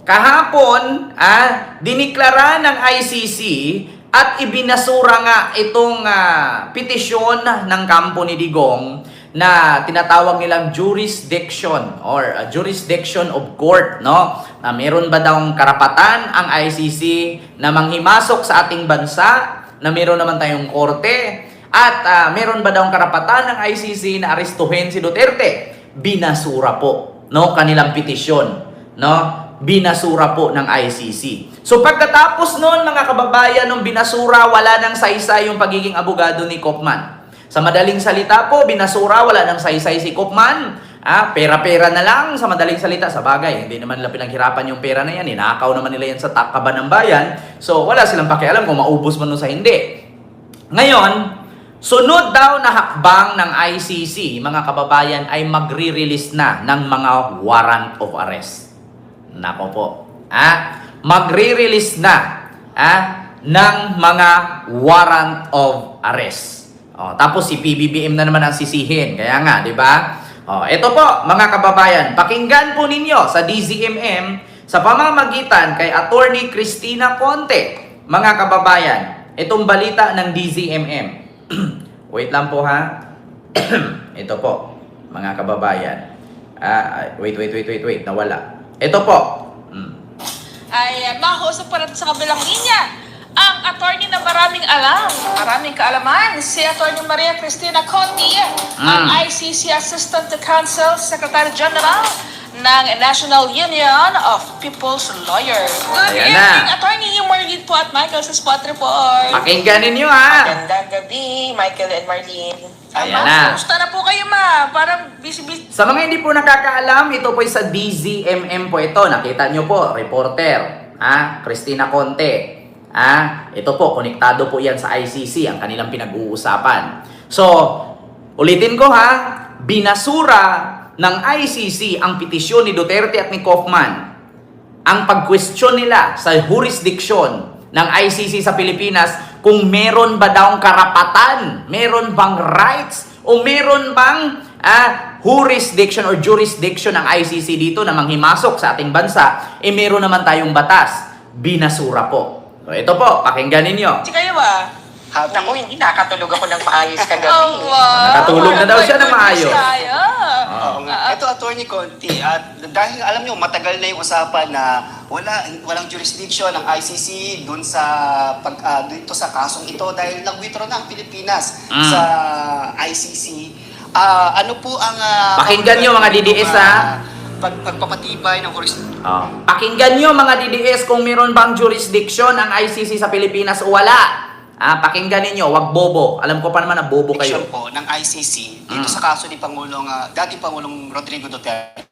kahapon, diniklara ng ICC at ibinasura nga itong petisyon ng kampo ni Digong na tinatawag nilang jurisdiction or jurisdiction of court, no? Na meron ba daw karapatan ang ICC na manghimasok sa ating bansa, na meron naman tayong korte, at meron ba daw karapatan ng ICC na arestuhin si Duterte? Binasura po, no, kanilang petisyon, no? Binasura po ng ICC. So pagkatapos noon, mga kababayan, nung binasura, wala nang saysay yung pagiging abogado ni Kopman. Sa madaling salita po, binasura, wala nang saysay si Kopman. Pera-pera na lang, sa madaling salita. Sa bagay, hindi naman nila pinaghirapan yung pera na yan. Ninakaw naman nila yan sa takaban ng bayan. So wala silang pakialam kung maubos man o sa hindi. Ngayon, sunod daw na hakbang ng ICC, mga kababayan, ay magre-release na ng mga warrant of arrest. Nako po. Magre-release na ng mga warrant of arrest. Tapos si PBBM na naman ang sisihin. Kaya nga, di ba? Ito po, mga kababayan, pakinggan po ninyo sa DZMM sa pamamagitan kay Attorney Cristina Conte. Mga kababayan, itong balita ng DZMM. Wait lang po ha. Ito po, mga kababayan. Wait. Nawala. Ito po. Ay mausap pa natin sa kabilang linya ang attorney na maraming kaalaman, si Attorney Maria Cristina Conti, ang ICC Assistant to Counsel Secretary General ng National Union of People's Lawyers. Good evening, Attorney Marlene po at Michael sa Spot Report. Pakinggan ninyo ha. Magandang gabi, Michael and Marlene. Ayan na. Kumusta na po kayo, ma? Parang busy-busy. Sa mga hindi po nakakaalam, ito po ay sa DZMM po ito. Nakita nyo po, reporter, Cristina Conte. Ito po, konektado po yan sa ICC, ang kanilang pinag-uusapan. So, ulitin ko ha, binasura ng ICC ang petisyon ni Duterte at ni Kopman. Ang pag-question nila sa jurisdiction ng ICC sa Pilipinas kung meron ba daw karapatan, meron bang rights, o meron bang jurisdiction or jurisdiction ng ICC dito na manghimasok sa ating bansa, meron naman tayong batas. Binasura po. So, ito po, pakinggan ninyo. Si kayo ba? Naku, hindi nakatulog ako ng maayos kagabi. Nakatulog na daw siya ng maayos. Oo nga. Ito, Attorney Conti, at dahil alam niyo, matagal na yung usapan na walang jurisdiction ng ICC dun sa dito sa kasong ito dahil nag-withdraw na ang Pilipinas sa ICC. Ano po ang pakinggan niyo mga DDS pagpapatibay ng jurisdiction? Pakinggan nyo mga DDS kung meron bang jurisdiction ang ICC sa Pilipinas o wala. Pakinggan ninyo, wag bobo. Alam ko pa naman na bobo kayo. Po ng ICC dito sa kaso ni dating Pangulong Rodrigo Duterte.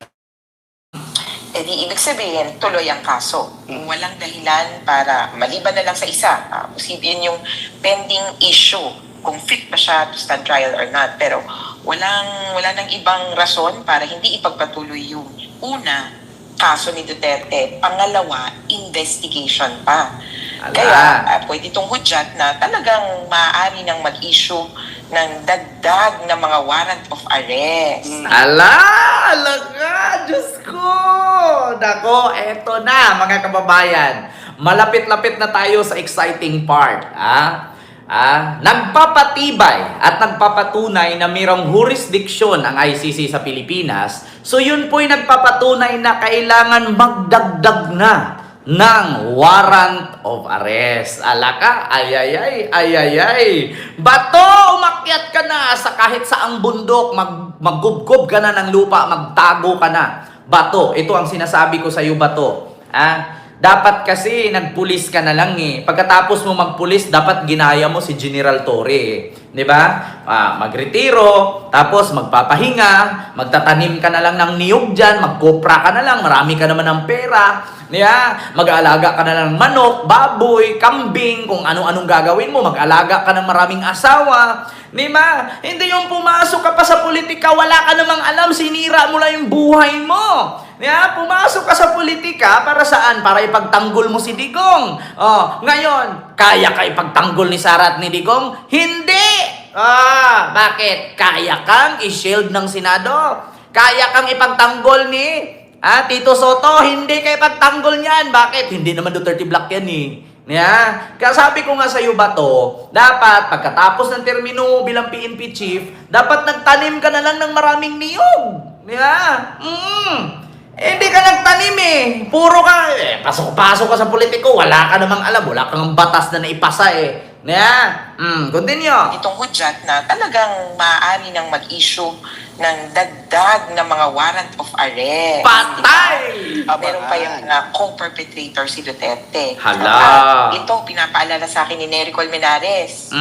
Di ibig sabihin, tuloy ang kaso. Walang dahilan para maliban na lang sa isa. Posible yung pending issue kung fit ba siya to stand trial or not. Pero wala nang ibang rason para hindi ipagpatuloy yung una, kaso ni Duterte. Pangalawa, investigation pa. Kaya pwede itong hudyat na talagang maaari nang mag-issue ng dagdag na mga warrant of arrest. Alaga! Diyos ko! Nako, eto na mga kababayan. Malapit-lapit na tayo sa exciting part. Nagpapatibay at nagpapatunay na mayroong jurisdiction ang ICC sa Pilipinas. So yun po'y nagpapatunay na kailangan magdagdag na ng warrant of arrest. Alaka, ayayay. Bato, umakyat ka na sa kahit saang bundok, maggubgob ka na ng lupa, magtago ka na. Bato, ito ang sinasabi ko sa iyo, Bato. Dapat kasi nagpulis ka na lang Pagkatapos mo magpulis, dapat ginaya mo si General Torre, di ba? Magretiro, tapos magpapahinga, magtatanim ka na lang ng niyog dyan, magkopra ka na lang, marami ka naman ng pera. Mag-aalaga ka na ng manok, baboy, kambing, kung ano-anong gagawin mo, mag-alaga ka ng maraming asawa. Diba? Hindi yung pumasok ka pa sa politika, wala ka namang alam, sinira mo lang yung buhay mo. Pumasok ka sa politika, para saan? Para ipagtanggol mo si Digong. Ngayon, kaya ka ipagtanggol ni Sara at ni Digong? Hindi! Bakit? Kaya kang i-shield ng Senado? Kaya kang ipagtanggol ni Tito Soto, hindi kayo pagtanggol niyan. Bakit? Hindi naman Duterte Black yan eh. Kaya sabi ko nga sa iyo ba to, dapat pagkatapos ng termino bilang PNP chief, dapat nagtanim ka na lang ng maraming niyog. Hindi ka nagtanim eh. Puro ka, pasok-pasok ka sa politiko, wala ka namang alam, wala kang batas na naipasa eh. Continue. Itong hudyat na talagang maaari nang mag-issue ng dagdag na mga warrant of arrest. Patay! Meron pa yung co-perpetrator si Duterte. Hala. Ito, pinapaalala sa akin ni Nery Colmenares.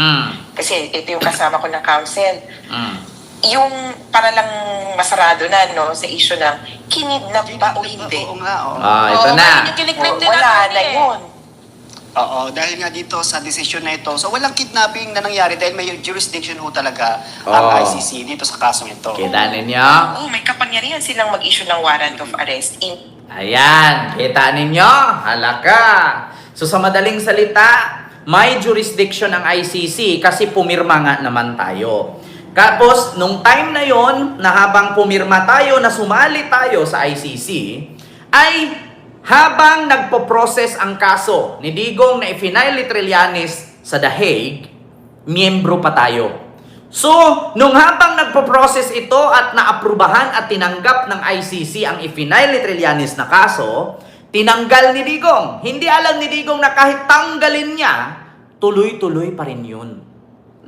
Kasi ito yung kasama ko ng council. Yung para lang masarado na sa issue ng kinidnap ba o hindi. Oo nga, oo. Ito na. Yung kiniklaim din Wala natin na yun. Oo, dahil nga dito sa desisyon na ito, so walang kidnapping na nangyari dahil may jurisdiction ho talaga ang ICC dito sa kasong ito. Kita ninyo? May kapangyarihan silang mag-issue ng warrant of arrest Ayan, kita ninyo? Halaka. So sa madaling salita, may jurisdiction ang ICC kasi pumirma nga naman tayo. Tapos, nung time na yon, na habang pumirma tayo, na sumali tayo sa ICC, ay habang nagpo-process ang kaso ni Digong na i-final Trillanes sa The Hague, miyembro pa tayo. So, nung habang nagpo-process ito at naaprubahan at tinanggap ng ICC ang i-final Trillanes na kaso, tinanggal ni Digong. Hindi alam ni Digong na kahit tanggalin niya, tuloy-tuloy pa rin yun.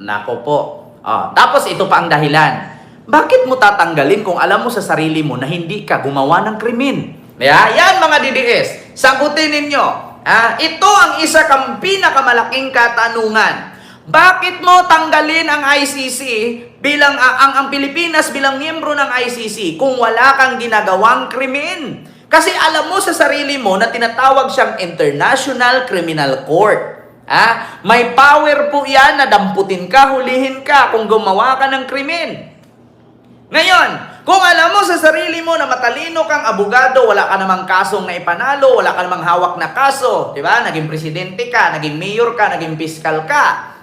Nako po. Tapos ito pa ang dahilan. Bakit mo tatanggalin kung alam mo sa sarili mo na hindi ka gumawa ng krimen? Yan mga DDS, sagutin ninyo. Ito ang isa kang pinakamalaking katanungan. Bakit mo tanggalin ang ICC bilang ang Pilipinas bilang miyembro ng ICC kung wala kang ginagawang krimen? Kasi alam mo sa sarili mo na tinatawag siyang International Criminal Court. May power po yan na damputin ka, hulihin ka kung gumawa ka ng krimen. Ngayon, kung alam mo sa sarili mo na matalino kang abogado, wala ka namang kasong na ipanalo, wala ka namang hawak na kaso, di ba? Naging presidente ka, naging mayor ka, naging piskal ka.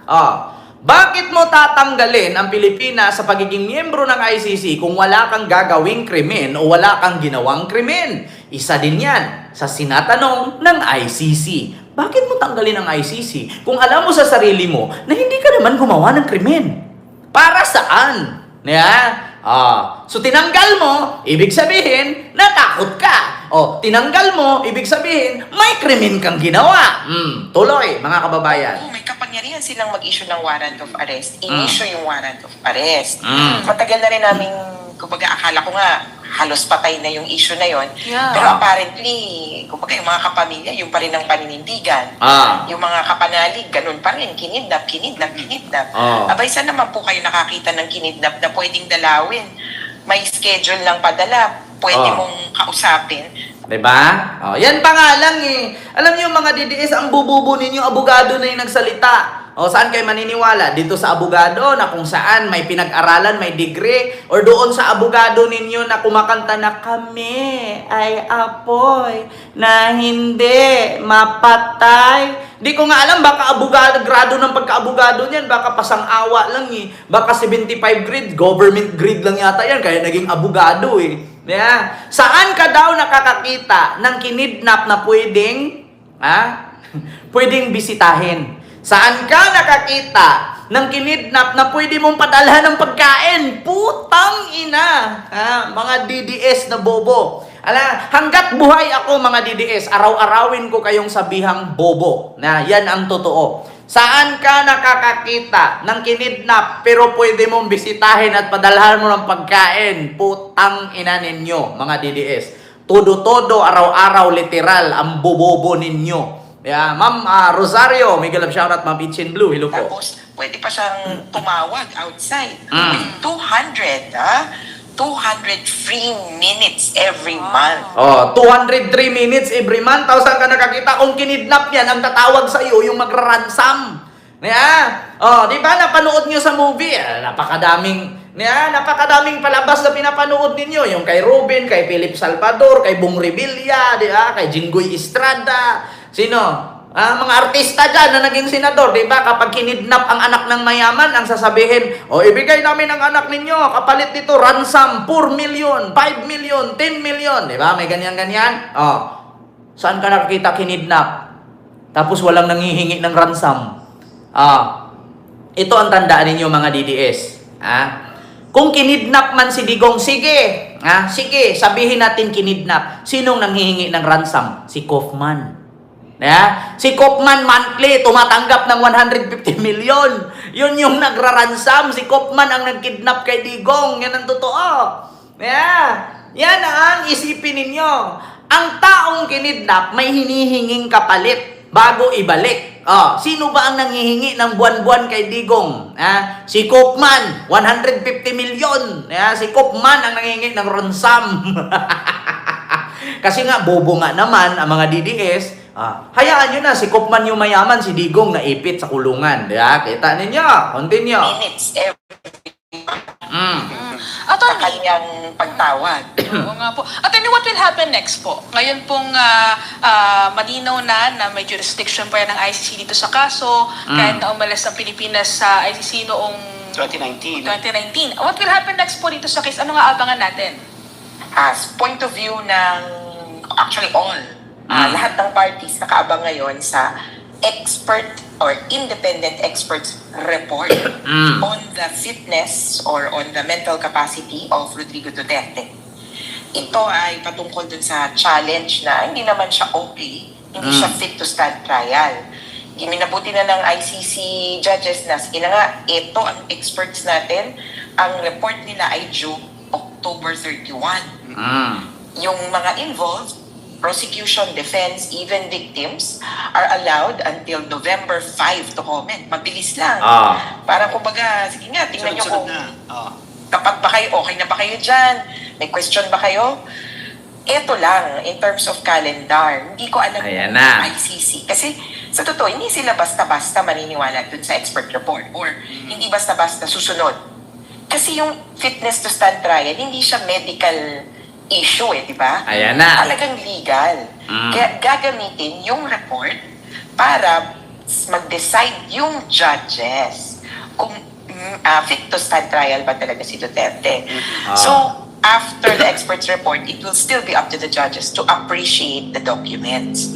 Bakit mo tatanggalin ang Pilipinas sa pagiging miyembro ng ICC kung wala kang gagawing krimen o wala kang ginawang krimen? Isa din yan sa sinatanong ng ICC. Bakit mo tanggalin ang ICC kung alam mo sa sarili mo na hindi ka naman gumawa ng krimen? Para saan? So tinanggal mo, ibig sabihin, natakot ka. Tinanggal mo, ibig sabihin, may krimen kang ginawa. Tuloy, mga kababayan. May kapangyarihan silang mag-issue ng warrant of arrest. In-issue yung warrant of arrest. Matagal na rin namin, kumbaga akala ko nga, halos patay na yung issue na yon. Yeah. Pero apparently, kumbaga yung mga kapamilya, yung pa rin ang paninindigan. Yung mga kapanalig, ganun pa rin. Kinidnap. Abay, saan naman po kayo nakakita ng kinidnap na pwedeng dalawin? May schedule lang padala. Pwede mong kausapin. Diba? Yan pa nga lang eh. Alam niyo mga DDS, ang bububo ninyo, abogado na yung nagsalita. Saan kayo maniniwala? Dito sa abogado na kung saan may pinag-aralan, may degree, or doon sa abogado ninyo na kumakanta na kami ay apoy na hindi mapatay. Di ko nga alam, baka abogado, grado ng pagka-abogado niyan, baka pasang-awa lang eh. Baka 75 grade, government grade lang yata yan, kaya naging abogado eh. Saan ka daw nakakakita ng kinidnap na pwedeng bisitahin? Saan ka nakakita ng kinidnap na pwede mong padalhan ng pagkain? Putang ina! Mga DDS na bobo. Hanggat buhay ako mga DDS, araw-arawin ko kayong sabihang bobo. Yan ang totoo. Saan ka nakakakita ng kinidnap pero pwede mong bisitahin at padalhan mo ng pagkain? Putang ina ninyo, mga DDS. Todo-todo, araw-araw, literal, ang bobobo ninyo. Ma'am Rosario, may galap shoutout, Ma'am Itchin Blue. Hello po. Tapos, pwede pa siyang tumawag outside. 200 free minutes every month. 203 minutes every month. Tapos saan ka nakakita? Kung kinidnap yan, ang tatawag sa iyo, yung magra-ransom. Di ba napanood nyo sa movie? Napakadaming palabas na pinapanood ninyo. Yung kay Ruben, kay Philip Salvador, kay Bong Revilla, kay Jinggoy Estrada. Sino? Mga artista dyan na naging senador, di ba? Kapag kinidnap ang anak ng mayaman, ang sasabihin, ibigay namin ang anak ninyo, kapalit dito, ransom, 4 million, 5 million, 10 million, di ba? May ganyan-ganyan. Saan ka nakakita kinidnap? Tapos walang nanghihingi ng ransom. Ito ang tandaan ninyo mga DDS. Kung kinidnap man si Digong, sige, sabihin natin kinidnap. Sinong nanghihingi ng ransom? Si Kaufman. Si Kaufman monthly tumatanggap ng 150 million. Yun yung nagraransam. Si Kaufman ang nagkidnap kay Digong. Yan ang totoo. Yan ang isipin ninyo. Ang taong kinidnap may hinihinging kapalit bago ibalik. Sino ba ang nanghihingi ng buwan-buwan kay Digong? Si Kaufman, 150 million. Si Kaufman ang nanghihingi ng ransom. Kasi nga, bobo nga naman ang mga DDS. Hayaan nyo na, si Kaufman yung mayaman, si Digong naipit sa kulungan. Kita ninyo, continue. Minutes sa Attorney, kanyang pagtawag. oo nga po. Attorney, what will happen next po? Ngayon pong malinaw na may jurisdiction pa yan ng ICC dito sa kaso, kahit na umalis ang Pilipinas sa ICC noong 2019. 2019. What will happen next po dito sa case? Ano nga abangan natin? As point of view ng actually all, lahat ng parties nakaabang ngayon sa expert or independent experts report on the fitness or on the mental capacity of Rodrigo Duterte. Ito ay patungkol dun sa challenge na hindi naman siya okay, hindi siya fit to stand trial. Minabuti na ng ICC judges na, sige na nga, ito ang experts natin, ang report nila ay due October 31. Yung mga involved, prosecution, defense, even victims, are allowed until November 5 to comment. Mabilis lang. Parang kumbaga, sige nga, tingnan nyo kung tapat ba kayo, okay na ba kayo dyan, may question ba kayo? Ito lang, in terms of calendar, hindi ko alam Ayan kung na. ICC. Kasi sa totoo, hindi sila basta-basta maniniwala dun sa expert report or hindi basta-basta susunod. Kasi yung fitness to stand trial, hindi siya medical issue di ba? Ayan na. Talagang legal. Kaya gagamitin yung report para mag-decide yung judges kung fit to stand trial ba talaga si Duterte. So, after the expert's report, it will still be up to the judges to appreciate the documents.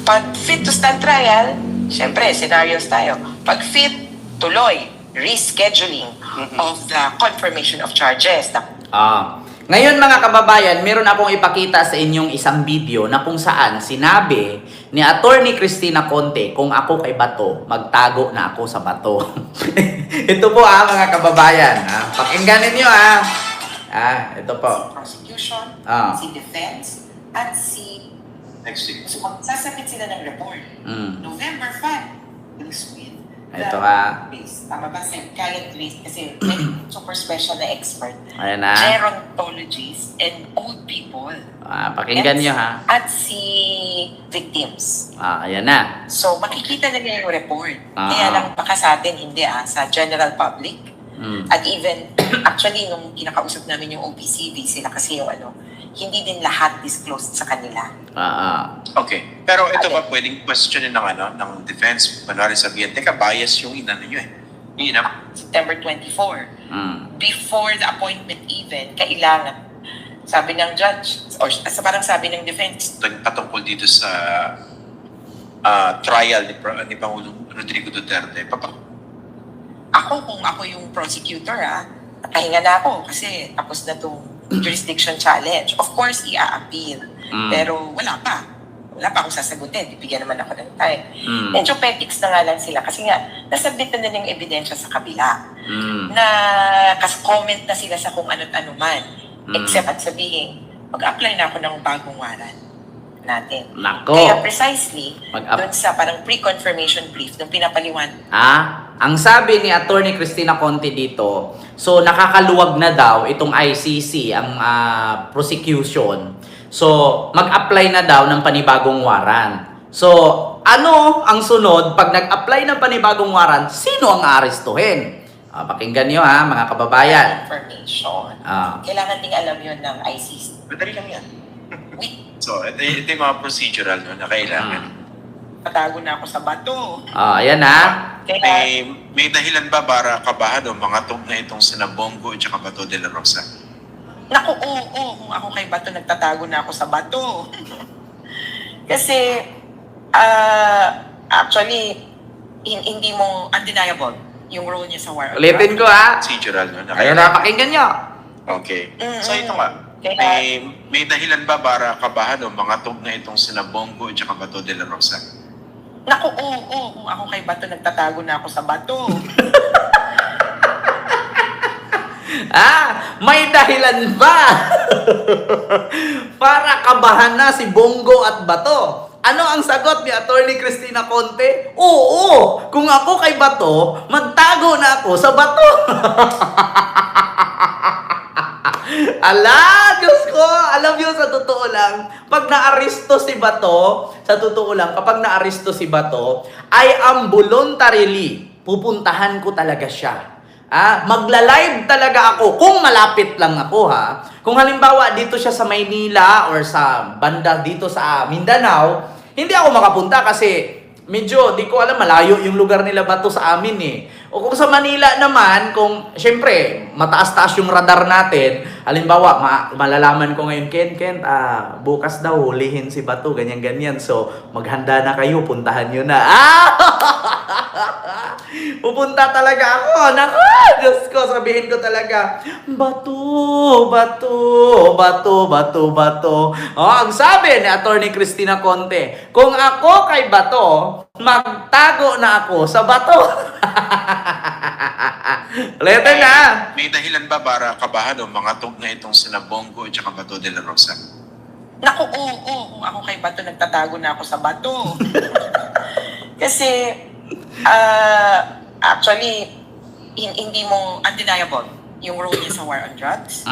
Pag fit to stand trial, syempre, scenarios tayo. Pag fit, tuloy, rescheduling of the confirmation of charges. Ngayon mga kababayan, meron akong ipakita sa inyong isang video na kung saan sinabi ni Attorney Cristina Conte, kung ako kay Bato, magtago na ako sa Bato. Ito po mga kababayan. Pakinggan ninyo ito po. Si prosecution, si defense, at si... Next week. So, magsasabit sila ng report. November 5, this week. Ito Tama ba? Psychiatrist Grace, kasi may super special na expert. Ayan na. Gerontologists and old people. Pakinggan nyo At si victims. Ayan na. So, makikita na nila yung report. Kaya lang baka sa atin, hindi sa general public. At even, actually, nung kinakausap namin yung OPCV, sila kasi yung hindi din lahat disclosed sa kanila. Okay. Pero ito ba pwedeng questionin ng defense? Kunwari sabihin, teka, bias yung inano nyo September 24. Before the appointment even, kailangan, sabi ng judge, or parang sabi ng defense, patungkol dito sa trial ni Pangulong Rodrigo Duterte. Ako, kung ako yung prosecutor, pahinga na ako kasi tapos na itong jurisdiction challenge. Of course, i-a-appeal. Pero wala pa. Wala pa akong sasagutin. Bibigyan naman ako ng time. Medyo petics na nga lang sila kasi nga, nasabit na nila yung ebidensya sa kabila. Na comment na sila sa kung ano't ano man. Except at sabihin, mag-apply na ako ng bagong warrant natin. Nako. Kaya precisely, doon sa parang pre-confirmation brief, nung pinapaliwan. Ang sabi ni Attorney Cristina Conte dito, so nakakaluwag na daw itong ICC, ang prosecution. So, mag-apply na daw ng panibagong warrant. So, ano ang sunod pag nag-apply ng panibagong warrant? Sino ang aarestuhin? Pakinggan nyo mga kababayan. Information. Kailangan ding alam yun ng ICC. Madali lang yan. So, ito yung mga procedural na kailangan. nagtatago na ako sa bato. Ayan ha. Kaya, May dahilan ba para kabahan o mga tog na itong sina Bongo at saka Bato de la Rosa? naku, oo, kung ako kay bato, nagtatago na ako sa bato. Kasi, actually, hindi mo undeniable yung role niya sa war on Ulitin drugs. ko ha. Procedural, no? Ayan na, pakinggan nyo. Okay. So ito nga, Kaya, may dahilan ba para kabahan o mga tog na itong sina Bongo at saka Bato de la Rosa? naku, oo, kung ako kay bato, nagtatago na ako sa bato. May dahilan ba? Para kabahan na si Bongo at Bato. Ano ang sagot ni Attorney Cristina Conte? Oo, kung ako kay Bato, magtago na ako sa Bato. Ala, Diyos ko, alam niyo sa totoo lang, pag naaresto si Bato, sa totoo lang, kapag naaresto si Bato, I am voluntarily, pupuntahan ko talaga siya. Magla-live talaga ako kung malapit lang ako ha. Kung halimbawa dito siya sa Maynila or sa banda dito sa Mindanao, hindi ako makapunta kasi medyo di ko alam, malayo yung lugar nila Bato sa amin eh. O kung sa Manila naman, kung syempre mataas-taas yung radar natin, halimbawa malalaman ko ngayon, Ken, bukas daw hulihin si Bato, ganyan-ganyan. So maghanda na kayo, puntahan nyo na. Pupunta talaga ako. Naku, Diyos ko, sabihin ko talaga, Bato, Bato, Bato, Bato, Bato. Ang sabi ni Attorney Cristina Conte, kung ako kay Bato, magtago na ako sa Bato. Ulitin na. May dahilan ba para kabahan o mga tog na itong sina Bongo at saka Bato de la Rosa? Naku, oo, kung ako kay bato, nagtatago na ako sa bato. Kasi, actually, hindi mo undeniable yung role niya sa war on drugs.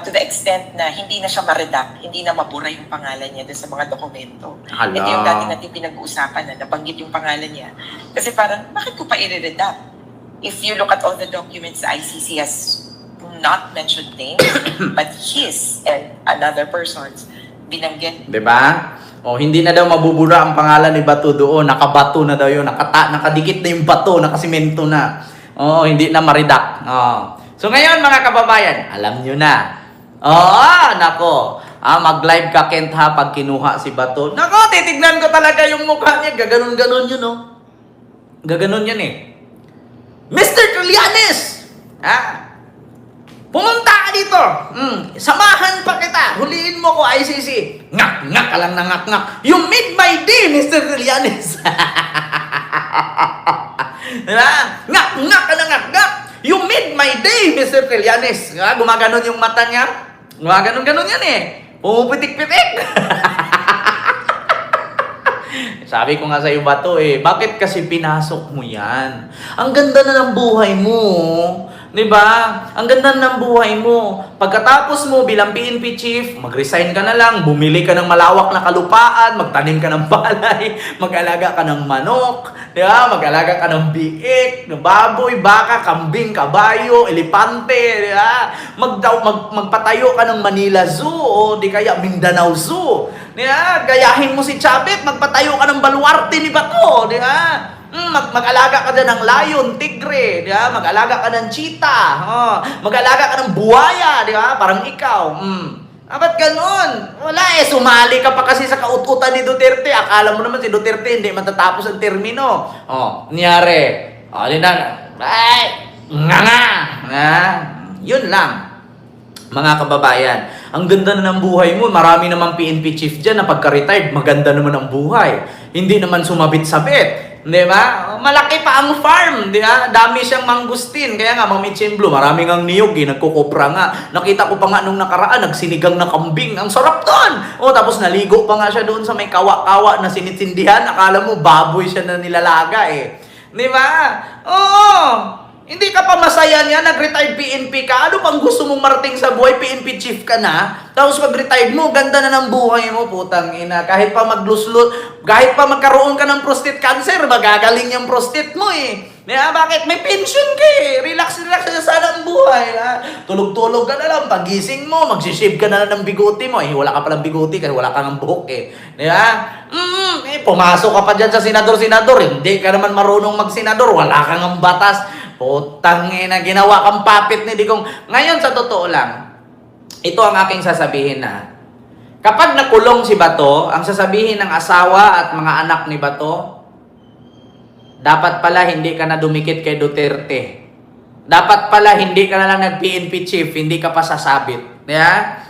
To the extent na hindi na siya ma-redact, hindi na mabura yung pangalan niya doon sa mga dokumento. Hala. Ito yung dati natin pinag-uusapan na nabanggit yung pangalan niya. Kasi parang, bakit ko pa i-redact? If you look at all the documents, the ICC has not mentioned names, but his and another person's binanggit. Diba? O, hindi na daw mabubura ang pangalan ni Bato doon. Nakabato na daw yun. Nakadikit na yung bato. Nakasimento na. O, hindi na maridak. So, ngayon mga kababayan, alam nyo na. Nako. Mag-live ka, Kent, ha, pag kinuha si Bato. Nako, titignan ko talaga yung mukha niya. Gaganon-ganon yun, no? Gaganon yan, eh. Mr. Trillanes! Pumunta ka dito. Samahan pa kita. Huliin mo ko, ICC. Ngak-ngak ka lang na ngak-ngak. You made my day, Mr. Trillanes. Diba? Ngak-ngak ka na ngak-ngak. You made my day, Mr. Trillanes. Gumaganon yung mata niya. Gumaganon-ganon yan eh. Pumupitik-pitik. Sabi ko nga sa iyo, Bato, bakit kasi pinasok mo yan? Ang ganda na ng buhay mo. Diba? Ang ganda ng buhay mo. Pagkatapos mo bilang PNP chief, mag-resign ka na lang, bumili ka ng malawak na kalupaan, magtanim ka ng palay, mag-alaga ka ng manok, diba? Mag-alaga ka ng biik, ng baboy, baka, kambing, kabayo, elepante, diba? Magpatayo ka ng Manila Zoo o di kaya Mindanao Zoo. Diba? Gayahin mo si Chavit, magpatayo ka ng baluarte ni Bato, diba? Mag-alaga ka dyan ng lion, tigre, di ba? Mag-alaga ka ng cheetah, mag-alaga ka ng buhaya, di ba? Parang ikaw. Ba't ganun? Wala sumali ka pa kasi sa kaututan ni Duterte. Akala mo naman si Duterte hindi matatapos ang termino. Niyari. Yun lang. Mga kababayan, ang ganda na ng buhay mo. Marami naman PNP chief dyan na pagka-retired, maganda naman ang buhay. Hindi naman sumabit-sabit. Di ba? Malaki pa ang farm, di ba? Dami siyang mangustin. Kaya nga, Mami Chimblo, maraming ang niyog, nagkukopra nga. Nakita ko pa nga nung nakaraan, nagsinigang na kambing. Ang sarap doon! Tapos naligo pa nga siya doon sa may kawa-kawa na sinitsindihan. Akala mo, baboy siya na nilalaga Di ba? Hindi ka pa masaya niya, nag-retired PNP ka. Ano pang gusto mong marating sa buhay? PNP chief ka na. Tapos pag-retired mo, ganda na ng buhay mo, putang ina. Kahit pa kahit pa magkaroon ka ng prostate cancer, magagaling yung prostate mo Bakit? May pension ka Relax na sana ang buhay. Tulog-tulog ka na lang. Pagising mo, magsishave ka na lang ng biguti mo. Wala ka palang biguti kasi wala ka ng buhok Di ba? pumasok ka pa dyan sa senador-senador, hindi ka naman marunong mag-senador, wala kang ang batas, putang ina, ginawa kang puppet ni Digong. Ngayon, sa totoo lang, ito ang aking sasabihin na, kapag nakulong si Bato, ang sasabihin ng asawa at mga anak ni Bato, dapat pala hindi ka na dumikit kay Duterte. Dapat pala hindi ka na lang nag-PNP chief, hindi ka pa sasabit. Yeah?